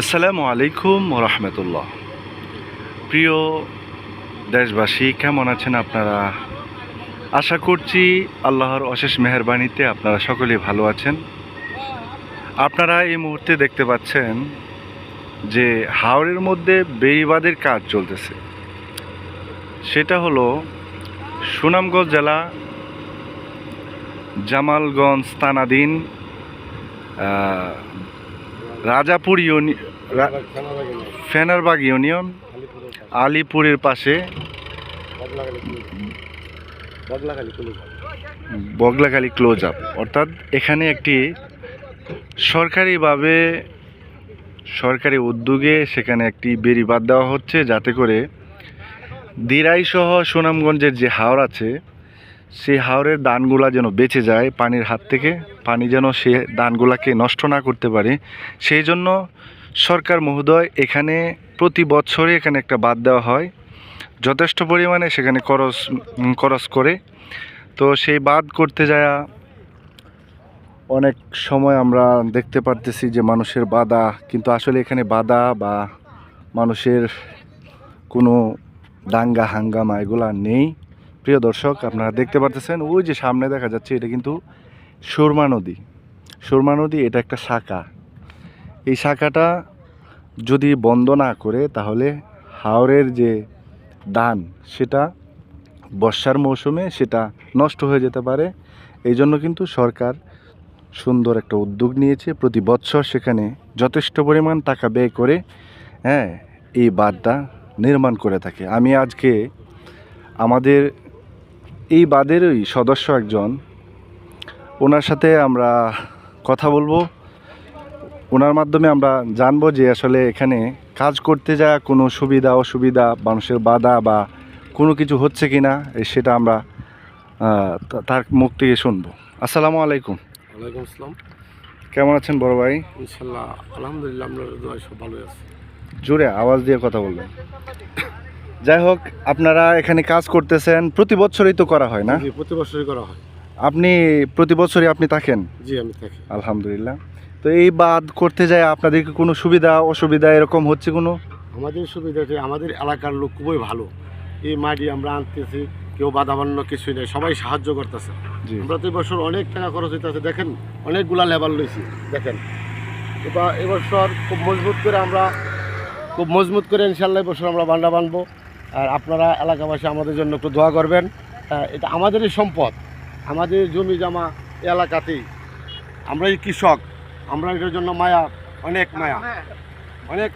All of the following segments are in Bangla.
আসসালামু আলাইকুম রহমতুল্লাহ। প্রিয় দেশবাসী, কেমন আছেন আপনারা? আশা করছি আল্লাহর অশেষ মেহেরবানিতে আপনারা সকলেই ভালো আছেন। আপনারা এই মুহূর্তে দেখতে পাচ্ছেন যে হাওরের মধ্যে বেড়িবাঁধের কাজ চলতেছে। সেটা হলো সুনামগঞ্জ জেলা জামালগঞ্জ থানাধীন রাজাপুর ফেনারবাগ ইউনিয়ন আলিপুরের পাশে বগলাখালী ক্লোজ আপ, অর্থাৎ এখানে একটি সরকারি উদ্যোগে সেখানে একটি বেড়িবাঁধ দেওয়া হচ্ছে, যাতে করে দিরাই সহ সুনামগঞ্জের যে হাওর আছে সেই হাওরের ধানগুলা যেন বেঁচে যায় পানির হাত থেকে, পানি যেন সে ধানগুলাকে নষ্ট না করতে পারে। সেই জন্য সরকার মহোদয় এখানে প্রতি বছরে এখানে একটা বাঁধ দেওয়া হয়, যথেষ্ট পরিমাণে সেখানে খরচ করে। তো সেই বাঁধ করতে যায় অনেক সময় আমরা দেখতে পারতেছি যে মানুষের বাধা, কিন্তু আসলে এখানে বাধা বা মানুষের কোনো দাঙ্গা হাঙ্গামা এগুলা নেই। প্রিয় দর্শক, আপনারা দেখতে পারতেছেন ওই যে সামনে দেখা যাচ্ছে, এটা কিন্তু সুরমা নদী। এটা একটা শাখা। এই শাখাটা যদি বন্ধ না করে তাহলে হাওরের যে ধান সেটা বর্ষার মৌসুমে সেটা নষ্ট হয়ে যেতে পারে। এই জন্য কিন্তু সরকার সুন্দর একটা উদ্যোগ নিয়েছে, প্রতি বছর সেখানে যথেষ্ট পরিমাণ টাকা ব্যয় করে এই বাঁধটা নির্মাণ করে থাকে। আমি আজকে আমাদের এই বাঁধেরই সদস্য একজন, ওনার সাথে আমরা কথা বলবো। ওনার মাধ্যমে আমরা জানবো যে আসলে এখানে কাজ করতে যায় কোনো সুবিধা অসুবিধা, মানুষের বাধা বা কোনো কিছু হচ্ছে কি না, সেটা আমরা তার মুখ থেকে শুনবো। আসসালামু আলাইকুম। ওয়ালাইকুম আসসালাম। কেমন আছেন বড় ভাই? ইনশাল্লাহ আলহামদুলিল্লাহ, আমরা সব ভালো আছি। জোরে আওয়াজ দিয়ে কথা বলবেন। যাই হোক, আপনারা এখানে কাজ করতেছেন, প্রতি বছরই তো করা হয় না? জি, প্রতি বছরই করা হয়। আপনি প্রতি বছরই আপনি থাকেন? জি, আমি থাকি। আলহামদুলিল্লাহ। তো এই বাঁধ করতে যায় আপনাদেরকে কোনো সুবিধা অসুবিধা এরকম হচ্ছে কোনো? আমাদের সুবিধা যে আমাদের এলাকার লোক খুবই ভালো। এই মাটি আমরা আনতেছি, কেউ বাধা বান্য কিছুই নেই, সবাই সাহায্য করতেছে। আমরা তো এবছর অনেক টাকা খরচ হইতেছে, দেখেন অনেকগুলা লেবার লইছি। দেখেন এবার এবছর খুব মজবুত করে ইনশাল্লাহ এবছর আমরা বান্ডা বানবো। আর আপনারা এলাকাবাসী আমাদের জন্য একটু দোয়া করবেন। এটা আমাদেরই সম্পদ, আমাদের জমি জমা এলাকাতেই। আমরা এই কৃষক, আমরা এটার জন্য অনেক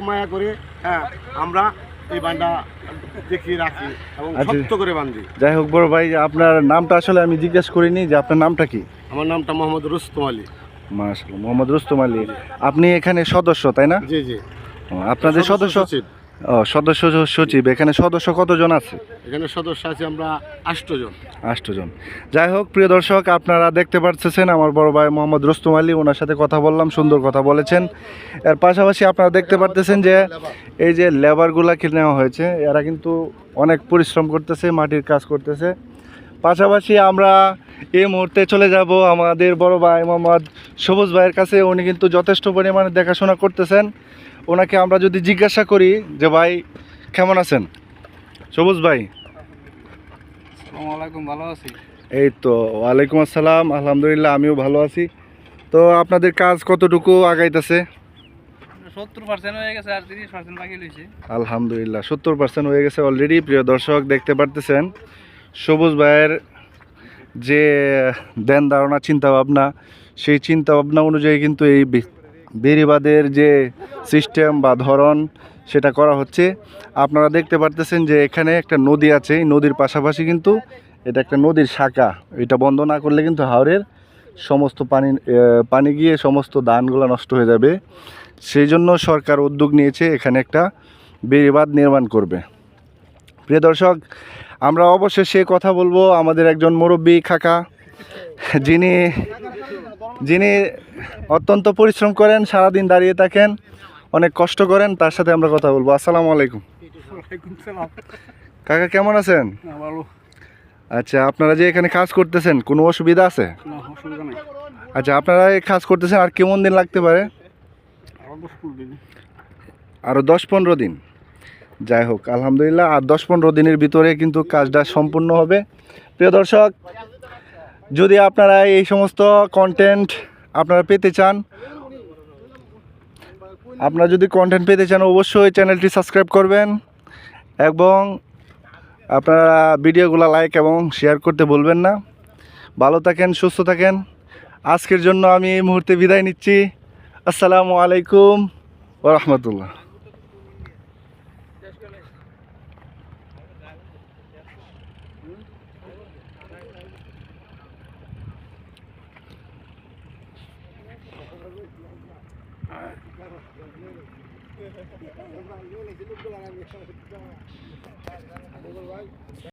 মায়া করে আমরা এই বান্ডা দেখিয়ে রাখি এবং শক্ত করে বান্ধি। যাই হোক বড় ভাই, আপনার নামটা আসলে আমি জিজ্ঞেস করিনি যে আপনার নামটা কি? আমার নামটা মোহাম্মদ রুস্তম আলী। মাশাআল্লাহ, মোহাম্মদ রুস্তম আলী। আপনি এখানে সদস্য, তাই না? জি জি। আপনাদের সদস্য সচিব। এখানে সদস্য কতজন আছে? এখানে সদস্য আছে আমরা 8 জন। 8 জন। যাই হোক প্রিয় দর্শক, আপনারা দেখতে পাচ্ছেন আমার বড় ভাই মোহাম্মদ রুস্তম আলী, ওনার সাথে কথা বললাম, সুন্দর কথা বলেছেন। এর পাশাপাশি আপনারা দেখতে পাচ্ছেন যে এই যে লেবারগুলাকে নেওয়া হয়েছে, এরা কিন্তু অনেক পরিশ্রম করতেছে, মাটির কাজ করতেছে। পাশাপাশি আমরা এই মুহূর্তে চলে যাব আমাদের বড় ভাই মোহাম্মদ সবুজ ভাইয়ের কাছে। উনি কিন্তু যথেষ্ট পরিমাণে দেখাশোনা করতেছেন। ওনাকে আমরা যদি জিজ্ঞাসা করি যে ভাই কেমন আছেন? সবুজ ভাই। আসসালামু আলাইকুম, ভালো আছি। এই তো, ওয়ালাইকুম আসসালাম, আলহামদুলিল্লাহ আমিও ভালো আছি। তো আপনাদের কাজ কতটুকু আগাইতেছে? 70% হয়ে গেছে, আর 30% বাকি রয়েছে। আলহামদুলিল্লাহ 70% হয়ে গেছে অলরেডি। প্রিয় দর্শক, দেখতে পারতেছেন সবুজ ভাইয়ের যে ধ্যান ধারণা চিন্তাভাবনা, সেই চিন্তাভাবনা অনুযায়ী কিন্তু এই বেড়িবাঁধের যে সিস্টেম বা ধরন সেটা করা হচ্ছে। আপনারা দেখতে পারতেছেন যে এখানে একটা নদী আছে, এই নদীর পাশাপাশি কিন্তু এটা একটা নদীর শাখা। এটা বন্ধ না করলে কিন্তু হাওরের সমস্ত পানি গিয়ে সমস্ত ধানগুলো নষ্ট হয়ে যাবে। সেই জন্য সরকার উদ্যোগ নিয়েছে এখানে একটা বেড়িবাঁধ নির্মাণ করবে। প্রিয় দর্শক, আমরা অবশেষে কথা বলবো আমাদের একজন মুরব্বী কাকা, যিনি অত্যন্ত পরিশ্রম করেন, সারাদিন দাঁড়িয়ে থাকেন, অনেক কষ্ট করেন। তার সাথে আমরা কথা বলবো। আসসালামু আলাইকুম। কাকা কেমন আছেন? আচ্ছা, আপনারা যে এখানে কাজ করতেছেন কোনো অসুবিধা আছে? আচ্ছা, আপনারা এই কাজ করতেছেন আর কেমন দিন লাগতে পারে? আরও 10-15 দিন। যাই হোক, আলহামদুলিল্লাহ, আর 10-15 দিনের ভিতরে কিন্তু কাজটা সম্পূর্ণ হবে। প্রিয় দর্শক, যদি আপনারা এই সমস্ত কন্টেন্ট আপনারা পেতে চান, অবশ্যই চ্যানেলটি সাবস্ক্রাইব করবেন এবং আপনারা ভিডিওগুলো লাইক এবং শেয়ার করতে ভুলবেন না। ভালো থাকেন, সুস্থ থাকেন। আজকের জন্য আমি এই মুহূর্তে বিদায় নিচ্ছি। আসসালামু আলাইকুম ওয়া রাহমাতুল্লাহ।